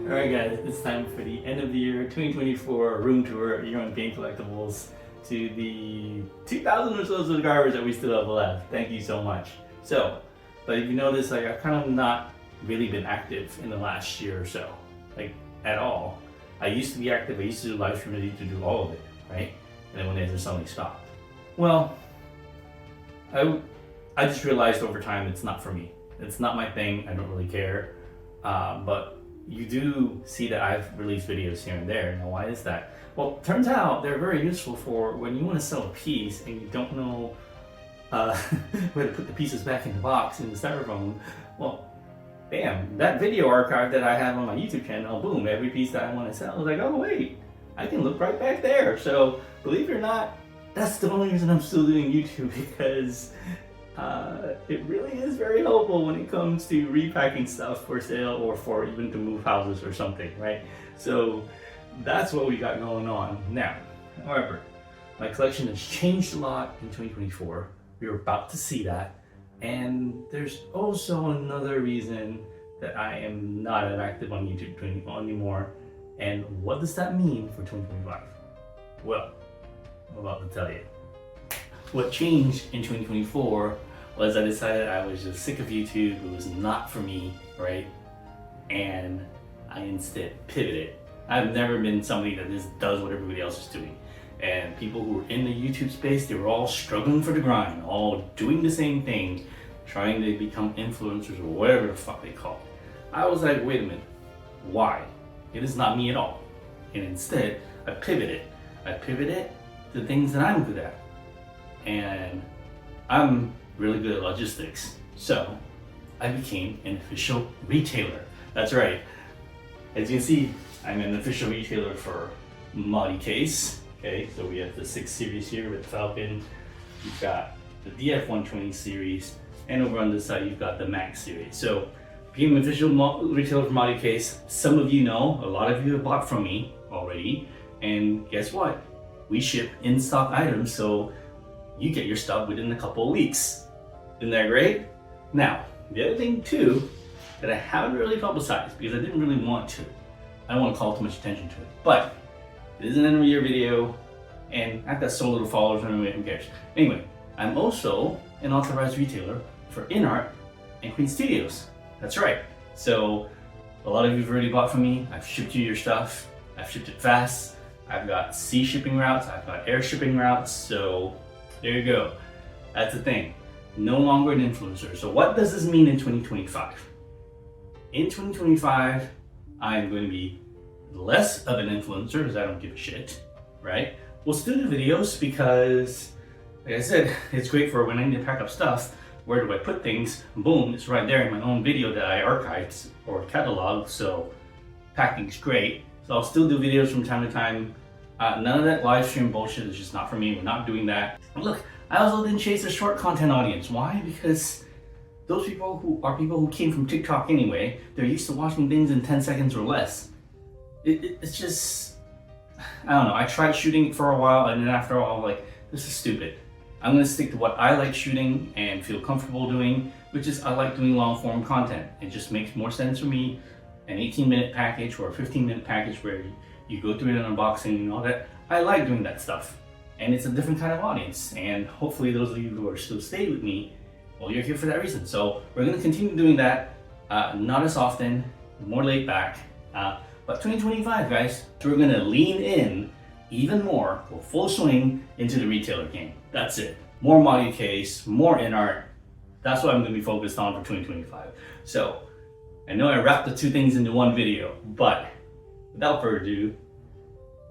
Alright guys, it's time for the end of the year 2024 room tour here on Paint Collectibles to the 2,000 or so subscribers that we still have left. Thank you so much. So, but if you notice, like I've kind of not really been active in the last year or so, like at all. I used to be active, I used to do live streams, I used to do all of it, right? And then when they just suddenly stopped. Well, I just realized over time it's not for me. It's not my thing, I don't really care. But you do see that I've released videos here and there. Now why is that? Well, turns out they're very useful for when you want to sell a piece and you don't know where to put the pieces back in the box in the styrofoam. Well, bam, that video archive that I have on my YouTube channel, boom, every piece that I want to sell, I was like, oh wait, I can look right back there. So believe it or not, that's the only reason I'm still doing YouTube, because it really is very helpful when it comes to repacking stuff for sale or for even to move houses or something, right? So that's what we got going on now. However, my collection has changed a lot in 2024. We're about to see that. And there's also another reason that I am not as active on YouTube anymore. And what does that mean for 2025? Well, I'm about to tell you. What changed in 2024 was I decided I was just sick of YouTube. It was not for me, right? And I instead pivoted. I've never been somebody that just does what everybody else is doing. And people who were in the YouTube space, they were all struggling for the grind, all doing the same thing, trying to become influencers or whatever the fuck they call it. I was like, wait a minute, why? It is not me at all. And instead, I pivoted. I pivoted to things that I'm good at. And I'm really good at logistics. So I became an official retailer. That's right. As you can see, I'm an official retailer for Moddy Case. Okay, so we have the 6th series here with Falcon. You've got the DF120 series, and over on this side you've got the Max series. So became an official retailer for Moddy Case. Some of you know, a lot of you have bought from me already, and guess what? We ship in stock items, so you get your stuff within a couple of weeks. Isn't that great? Now, the other thing too, that I haven't really publicized because I didn't really want to. I don't want to call too much attention to it, but this is an end of year video and I've got so little followers anyway, who cares? Anyway, I'm also an authorized retailer for InArt and Queen Studios. That's right. So a lot of you have already bought from me. I've shipped you your stuff. I've shipped it fast. I've got sea shipping routes. I've got air shipping routes. So there you go. That's the thing. No longer an influencer. So what does this mean in 2025? In 2025, I'm going to be less of an influencer because I don't give a shit, right? We'll still do videos because, like I said, it's great for when I need to pack up stuff. Where do I put things? Boom, it's right there in my own video that I archived or cataloged. So packing's great. So I'll still do videos from time to time. None of that live stream bullshit is just not for me. We're not doing that. Look, I also didn't chase a short content audience. Why? Because those people who came from TikTok anyway. They're used to watching things in 10 seconds or less. It's just, I don't know. I tried shooting for a while, and then after a while, I was like, this is stupid. I'm gonna stick to what I like shooting and feel comfortable doing, which is I like doing long form content. It just makes more sense for me. An 18-minute package or a 15-minute package where you go through an unboxing and all that. I like doing that stuff. And it's a different kind of audience. And hopefully those of you who are still staying with me, well, you're here for that reason. So we're gonna continue doing that. Not as often, more laid back. But 2025, guys, we're gonna lean in even more, go full swing into the retailer game. That's it. More Moddy Case, more InArt. That's what I'm gonna be focused on for 2025. So I know I wrapped the two things into one video, but without further ado,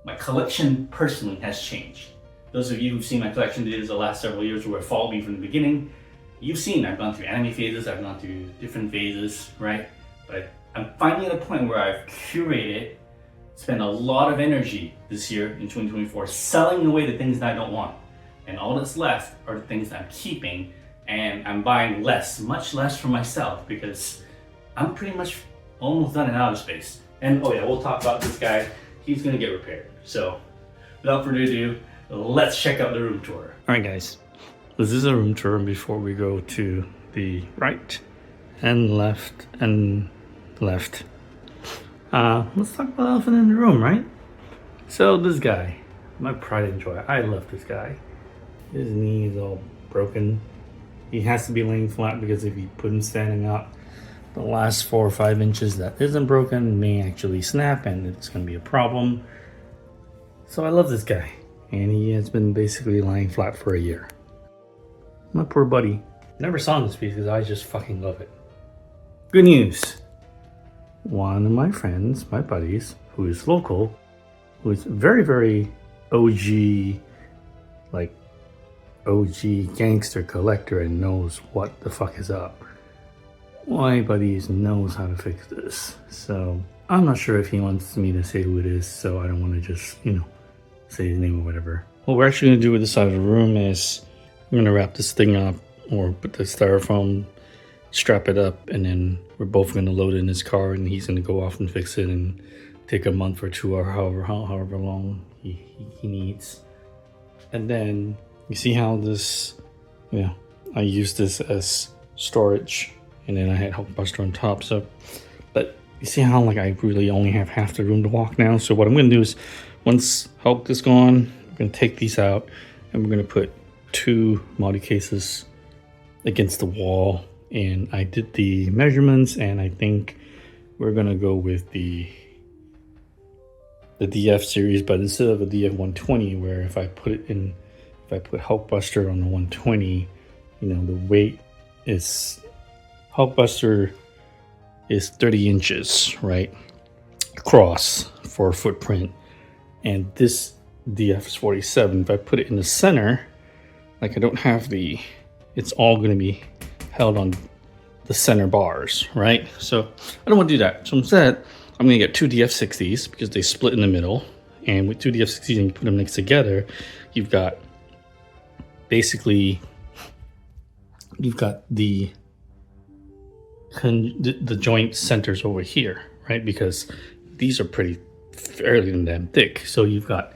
my collection personally has changed. Those of you who've seen my collection videos the last several years who have followed me from the beginning, you've seen I've gone through anime phases, I've gone through different phases, right? But I'm finally at a point where I've curated, spent a lot of energy this year in 2024 selling away the things that I don't want. And all that's left are the things that I'm keeping, and I'm buying less, much less for myself, because I'm pretty much almost done in outer space. And oh yeah, we'll talk about this guy. He's gonna get repaired. So without further ado, let's check out the room tour. All right guys, this is a room tour before we go to the right and left and left. let's talk about the elephant in the room, right? So this guy, my pride and joy. I love this guy. His knee is all broken. He has to be laying flat because if you put him standing up, the last 4 or 5 inches that isn't broken may actually snap and it's going to be a problem. So I love this guy, and he has been basically lying flat for a year. My poor buddy. Never saw this piece because I just fucking love it. Good news. One of my friends, my buddies, who is local, who is very, very OG, like OG gangster collector and knows what the fuck is up. My buddies knows how to fix this. So I'm not sure if he wants me to say who it is, so I don't want to just, say his name or whatever. What we're actually going to do with this side of the room is I'm going to wrap this thing up or put the styrofoam, strap it up, and then we're both going to load it in his car and he's going to go off and fix it and take a month or 2 or however long he needs. And then you see how this, I use this as storage, and then I had Hulkbuster on top. So, but you see how I really only have half the room to walk now. So what I'm going to do is, once Hulk is gone, I'm going to take these out and we're going to put 2 multi cases against the wall. And I did the measurements, and I think we're going to go with the DF series, but instead of a DF120, where if I put Hulkbuster on the 120, the weight is, Hulkbuster is 30 inches, right, across for footprint. And this DF is 47. If I put it in the center, I don't have it's all going to be held on the center bars, right? So I don't want to do that. So instead, I'm going to get 2 DF60s because they split in the middle. And with 2 DF60s and you put them next together, you've got basically, the joint centers over here, right? Because these are fairly damn thick. So you've got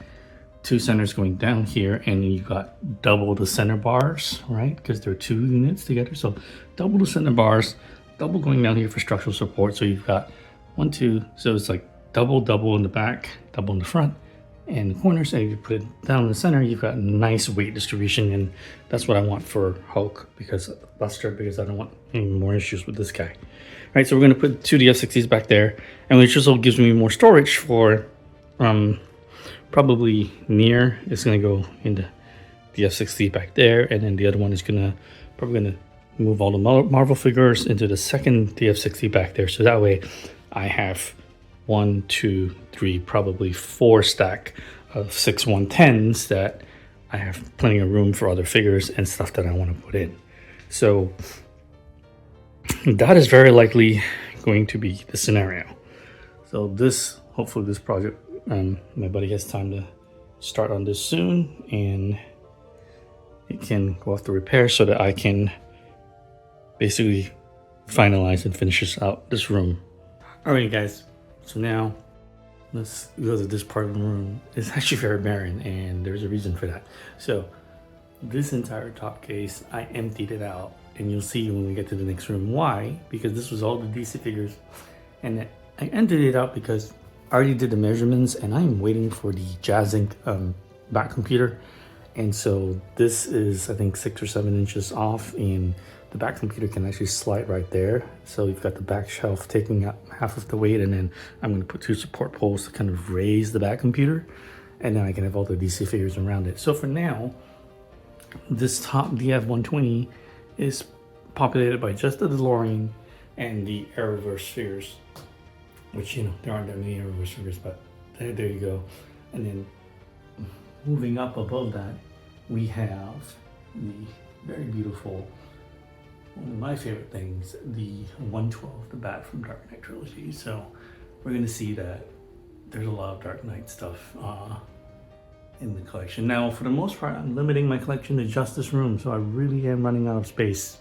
2 centers going down here, and you've got double the center bars, right? Because they're 2 units together. So double the center bars, double going down here for structural support. So you've got 1, 2, so it's double in the back, double in the front, and the corners. And if you put it down in the center, you've got nice weight distribution, and that's what I want for Hulk, because I don't want any more issues with this guy. Right, so we're going to put 2 DF60s back there, and which also gives me more storage for probably near. It's going to go into DF60 back there, and then the other one is probably going to move all the Marvel figures into the second DF60 back there. So that way I have 1, 2, 3, probably 4 stack of 6 110s that I have plenty of room for other figures and stuff that I want to put in. So that is very likely going to be the scenario. So hopefully this project, my buddy has time to start on this soon, and it can go off the repair so that I can basically finalize and finish out this room. Alright guys, so now let's go to this part of the room. It's actually very barren, and there's a reason for that. So this entire top case, I emptied it out, and you'll see when we get to the next room why. Because this was all the DC figures, and I emptied it out because I already did the measurements, and I'm waiting for the Jazzink back computer. And so this is, I think, 6 or 7 inches off, and the back computer can actually slide right there. So you've got the back shelf taking up half of the weight, and then I'm going to put 2 support poles to kind of raise the back computer, and then I can have all the DC figures around it. So for now, this top DF120 is populated by just the DeLorean and the Arrowverse figures, which, there aren't that many Arrowverse figures, but there you go. And then moving up above that, we have the very beautiful, one of my favorite things, the 112, the Bat from Dark Knight trilogy. So we're going to see that there's a lot of Dark Knight stuff in the collection. Now, for the most part, I'm limiting my collection to just this room, so I really am running out of space.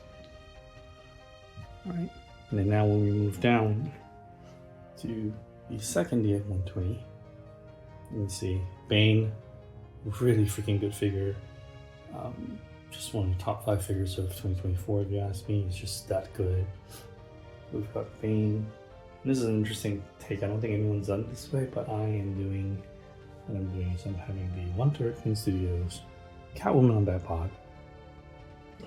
All right, and then now when we move down to the second DF120, you can see Bane, really freaking good figure. Just one of the top 5 figures of 2024, if you ask me. It's just that good. We've got Bane. This is an interesting take. I don't think anyone's done it this way, but what I'm doing is I'm having the One Turret Queen Studios Catwoman on that pod,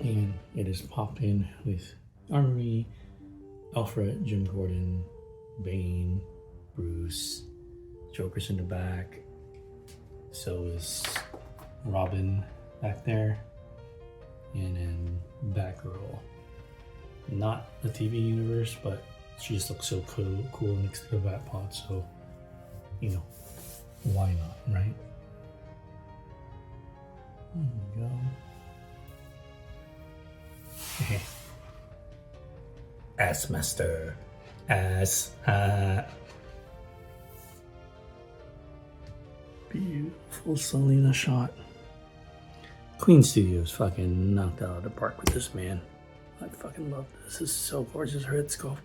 and it is popped in with Armory, Alfred, Jim Gordon, Bane, Bruce, Joker's in the back. So is Robin back there, and then Batgirl. Not the TV universe, but she just looks so cool next to the Batpod. So, you know, why not, right? There we go. Ass Master. Beautiful Selena shot. Queen Studios fucking knocked out of the park with this, man. I fucking love this. This is so gorgeous. Her head sculpt.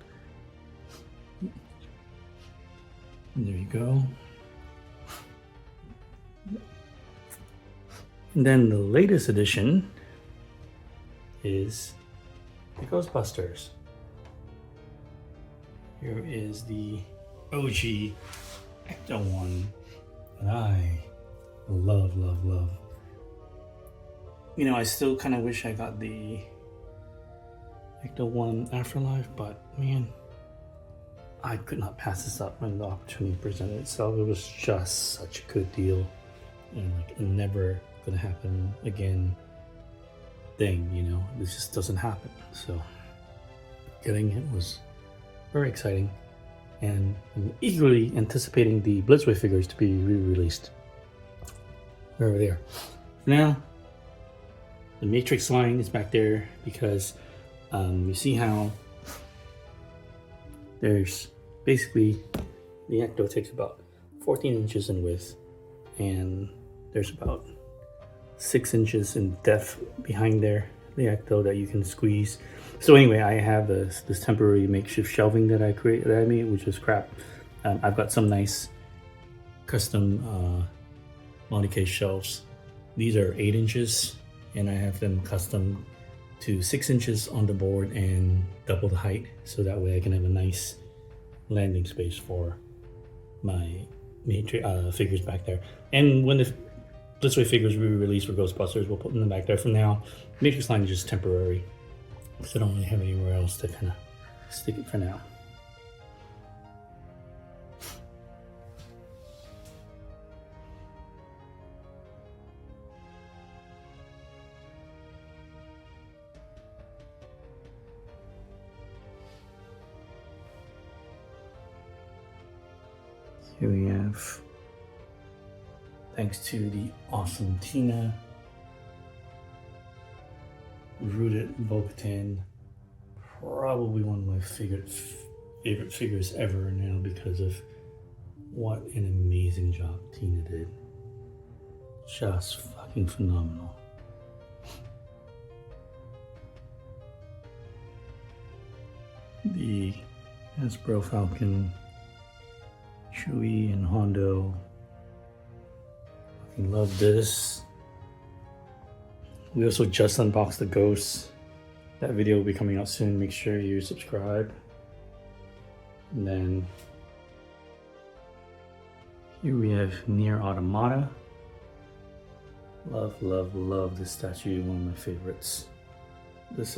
And there you go. And then the latest edition is the Ghostbusters. Here is the OG Ecto-1 that I love. You know, I still kind of wish I got the Ecto-1 Afterlife, but man, I could not pass this up when the opportunity presented itself. It was just such a good deal, and like it never gonna happen again thing, you know, this just doesn't happen. So getting it was very exciting, and I'm eagerly anticipating the Blitzway figures to be re-released. Over there. For now, the Matrix line is back there because you see how there's basically the Ecto takes about 14 inches in width, and there's about 6 inches in depth behind there, the Ecto that you can squeeze. So anyway, I have this temporary makeshift shelving that I made, which is crap. I've got some nice custom multi-case shelves. These are 8 inches, and I have them custom to 6 inches on the board and double the height, so that way I can have a nice landing space for my figures back there. And when the Blitzway figures we release for Ghostbusters, we'll put them back there. For now, Matrix line is just temporary, because I don't really have anywhere else to kind of stick it for now. Here we have, thanks to the awesome Tina, Rooted Bo-Katan, probably one of my favorite figures ever now, because of what an amazing job Tina did. Just fucking phenomenal. The Hasbro Falcon, Chewie and Hondo. Fucking love this. We also just unboxed the Ghosts. That video will be coming out soon. Make sure you subscribe. And then here we have Nier Automata. Love this statue. One of my favorites. Just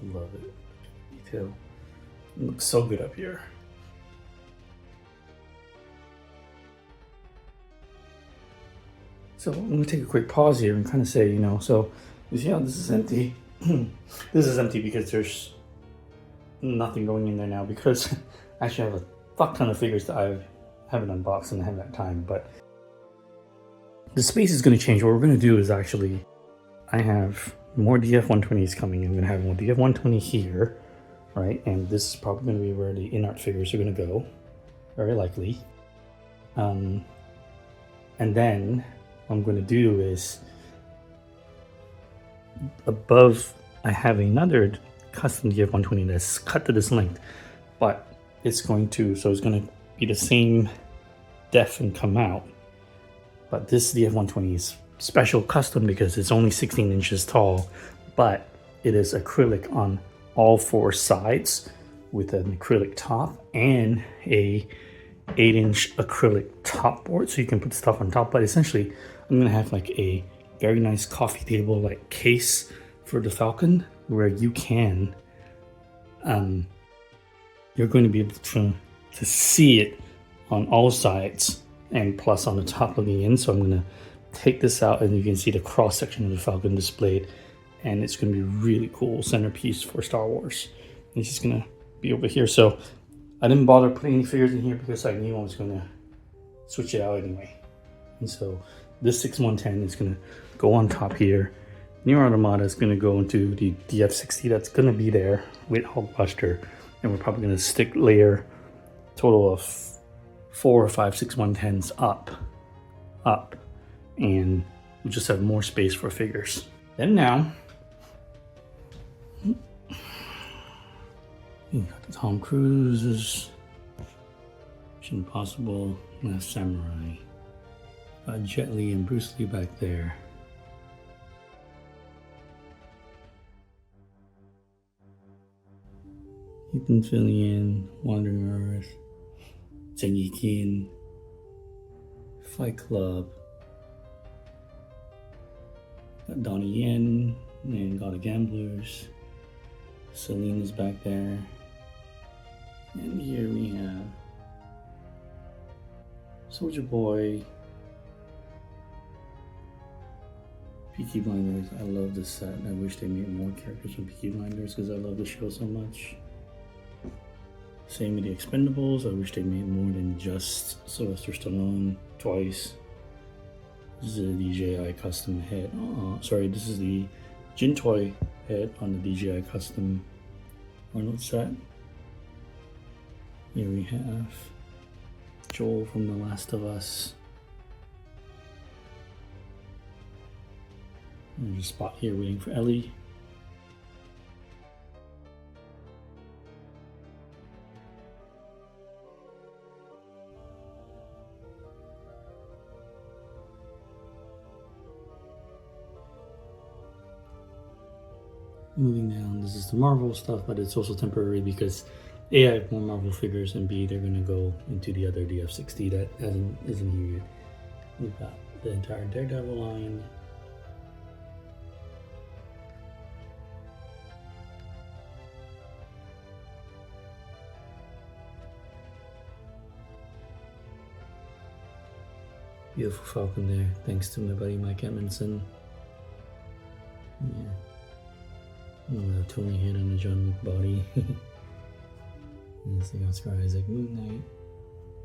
love it. Detail. It looks so good up here. So I'm going to take a quick pause here and kind of say, you know, so you see how this is empty? This is empty because there's nothing going in there now, because I actually have a fuck ton of figures that I haven't unboxed and I haven't had time, but the space is going to change. What we're going to do is actually, I have more DF120s coming in. I'm going to have more DF120 here, right? And this is probably going to be where the in-art figures are going to go, very likely. And then what I'm going to do is, above I have another custom DF120 that's cut to this length, but it's going to be the same depth and come out. But this DF120 is special custom because it's only 16 inches tall, but it is acrylic on all 4 sides. with an acrylic top and a 8-inch acrylic top board, so you can put stuff on top. But essentially, I'm gonna have like a very nice coffee table like case for the Falcon, where you can, you're going to be able to see it on all sides and plus on the top looking in. So I'm gonna take this out and you can see the cross section of the Falcon displayed, and it's gonna be a really cool centerpiece for Star Wars. And it's just gonna be over here. So I didn't bother putting any figures in here because I knew I was gonna switch it out anyway. And so this 6110 is gonna go on top here. New Automata is gonna go into the DF60 that's gonna be there with Hulkbuster, and we're probably gonna stick layer total of 4 or 5 6110s up, and we'll just have more space for figures. Then now, you got the Tom Cruises, Mission Impossible, Last Samurai, Jet Li and Bruce Lee back there. Ethan Fillion, Wandering Earth, Zheng Yiqin, Fight Club, got Donnie Yen and God of Gamblers. Celine is back there. And here we have Soldier Boy, Peaky Blinders. I love this set. I wish they made more characters from Peaky Blinders because I love the show so much. Same with the Expendables. I wish they made more than just Sylvester Stallone twice. This is a DJI custom head. Oh, sorry, this is the Jin Toy head on the DJI custom Arnold set. Here we have Joel from The Last of Us. There's a spot here waiting for Ellie. Moving down, this is the Marvel stuff, but it's also temporary because A, I have more Marvel figures, and B, they're gonna go into the other DF60 that isn't here yet. We've got the entire Daredevil line. Beautiful Falcon there, thanks to my buddy Mike Edmondson. Yeah. Oh, Tony head on the John Wick body. And this thing Oscar Isaac, Moon Knight.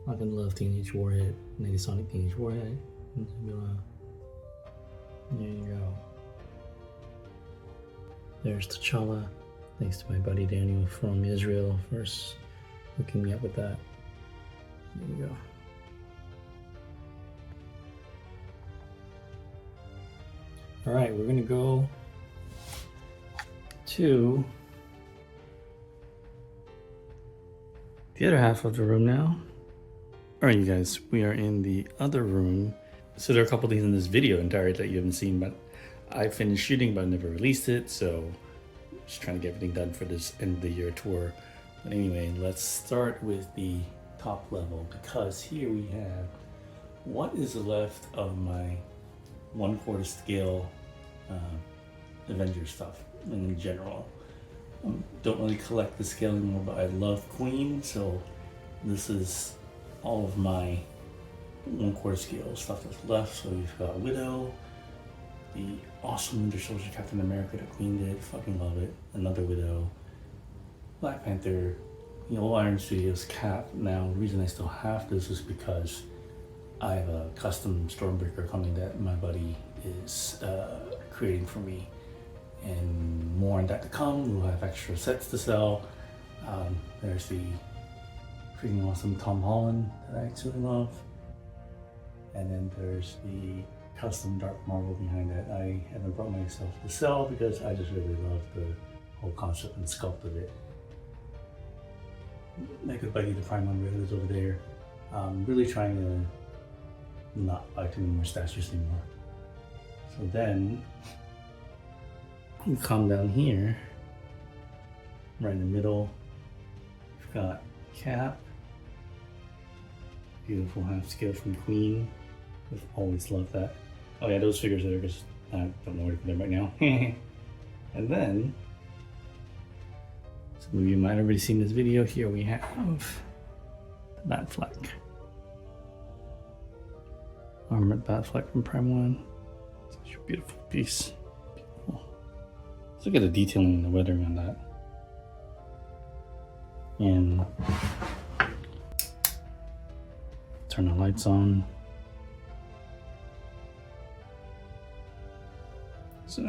Fucking love Teenage Warhead. Sonic Teenage Warhead. There you go. There's T'Challa. Thanks to my buddy Daniel from Israel for hooking me up with that. There you go. Alright, we're gonna go to the other half of the room now. Alright, you guys, we are in the other room. So there are a couple things in this video entirely that you haven't seen, but I finished shooting but never released it, so just trying to get everything done for this end of the year tour. But anyway, let's start with the top level, because here we have what is left of my 1/4 scale Avengers stuff in general. Don't really collect the scale anymore, but I love Queen, so this is all of my 1/4 scale stuff that's left. So we've got Widow, the awesome Winter Soldier Captain America that Queen did, fucking love it. Another Widow, Black Panther, Iron Studios Cap. Now the reason I still have this is because I have a custom Stormbreaker coming that my buddy is creating for me, and more on that to come. We'll have extra sets to sell. There's the freaking awesome Tom Holland that I absolutely love, and then there's the custom Dark Marvel behind that. I haven't brought myself to sell because I just really love the whole concept and sculpt of it. My good buddy the Prime Unreal is over there. Really trying to not buy too many more statues anymore. So then you come down here, right in the middle. We've got Cap. Beautiful half scale from Queen. I've always loved that. Oh yeah, those figures are just, I don't know where to put them right now. And then, some of you might have already seen this video. Here we have the Batfleck. Armored Batfleck from Prime 1. Such a beautiful piece. Beautiful. Let's look at the detailing and the weathering on that. And turn the lights on. So,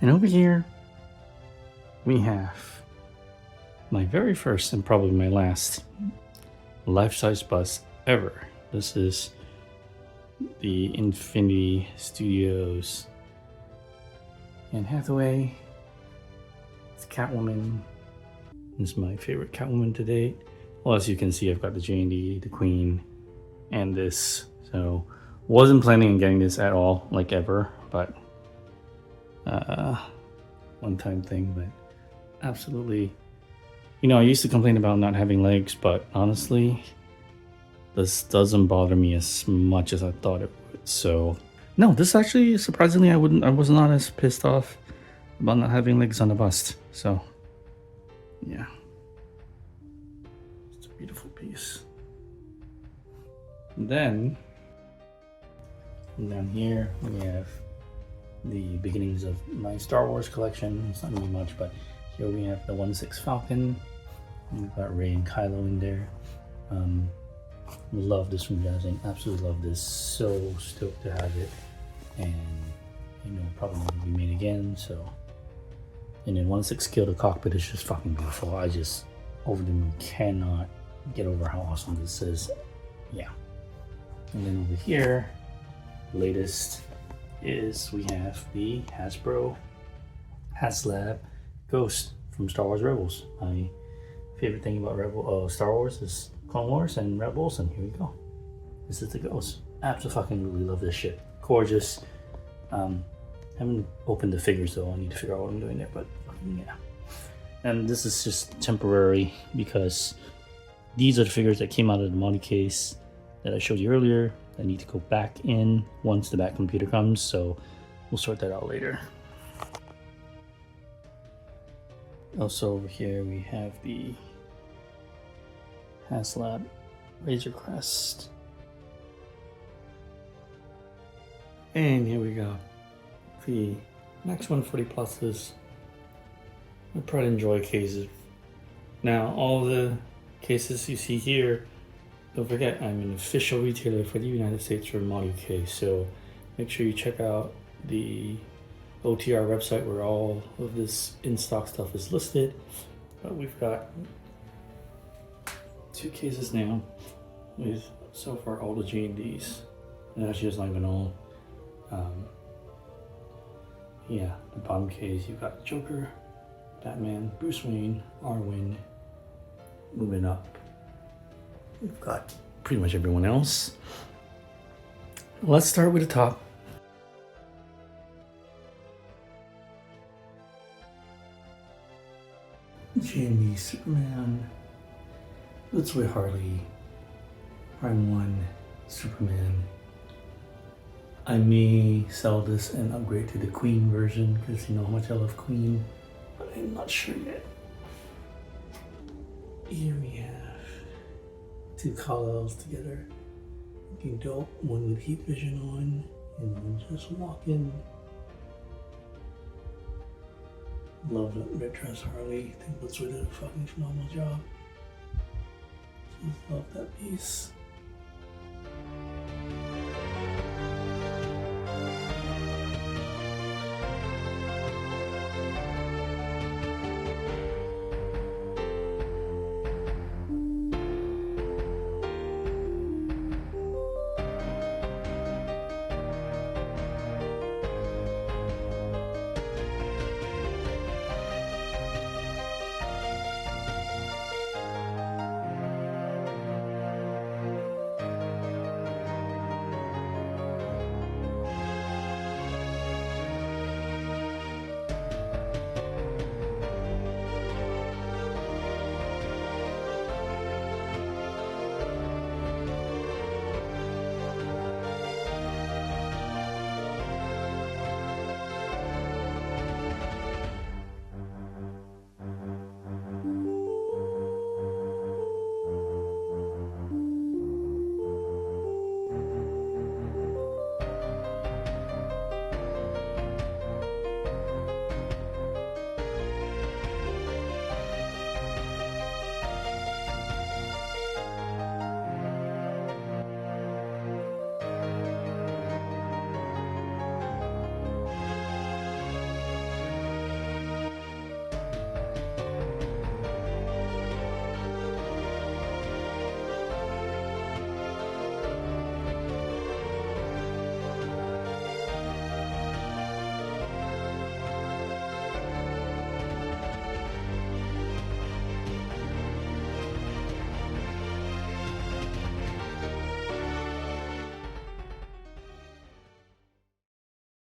and over here we have my very first and probably my last life-size bust ever. This is the Infinity Studios Anne Hathaway. It's Catwoman. This is my favorite Catwoman to date. Well, as you can see, I've got the J&D, the Queen, and this. So, wasn't planning on getting this at all, like ever, but one-time thing. But absolutely, you know, I used to complain about not having legs, but honestly, this doesn't bother me as much as I thought it would. So, no, this actually, surprisingly, I was not as pissed off about not having legs on the bust. So, yeah. It's a beautiful piece. And then, down here, we have the beginnings of my Star Wars collection. It's not really much, but here we have the 1/6 Falcon. We've got Rey and Kylo in there. Love this from Jazzing. Absolutely love this. So stoked to have it. And, you know, probably not gonna be made again, so. And then 1/6 scale, the cockpit is just fucking beautiful. I just, over the moon, cannot get over how awesome this is. Yeah. And then over here, latest is we have the Hasbro HasLab Ghost from Star Wars Rebels. My favorite thing about Star Wars is Clone Wars and Rebels, and here we go. This is the Ghost. Absolutely love this shit. Gorgeous. Haven't opened the figures though. I need to figure out what I'm doing there, but yeah. And this is just temporary because these are the figures that came out of the Monty case that I showed you earlier. I need to go back in once the back computer comes, so we'll sort that out later. Also over here we have the HasLab Razor Crest. And here we go. The Max 140 Pluses. The Pride and Joy cases. Now all the cases you see here, don't forget, I'm an official retailer for the United States for Model K, so make sure you check out the OTR website where all of this in-stock stuff is listed. But we've got 2 cases now with so far all the J&Ds. And actually it's not even all. Yeah, the bottom case, you've got Joker, Batman, Bruce Wayne, Arwen. Moving up, we've got pretty much everyone else. Let's start with the top. Jamie, Superman, Let's Way Harley, Prime 1, Superman. I may sell this and upgrade to the Queen version because you know how much I love Queen, but I'm not sure yet. Here we have 2 call-outs together. Looking dope, one with heat vision on and one just walking. Love that red dress Harley. I think Let's Way did a fucking phenomenal job. Just love that piece.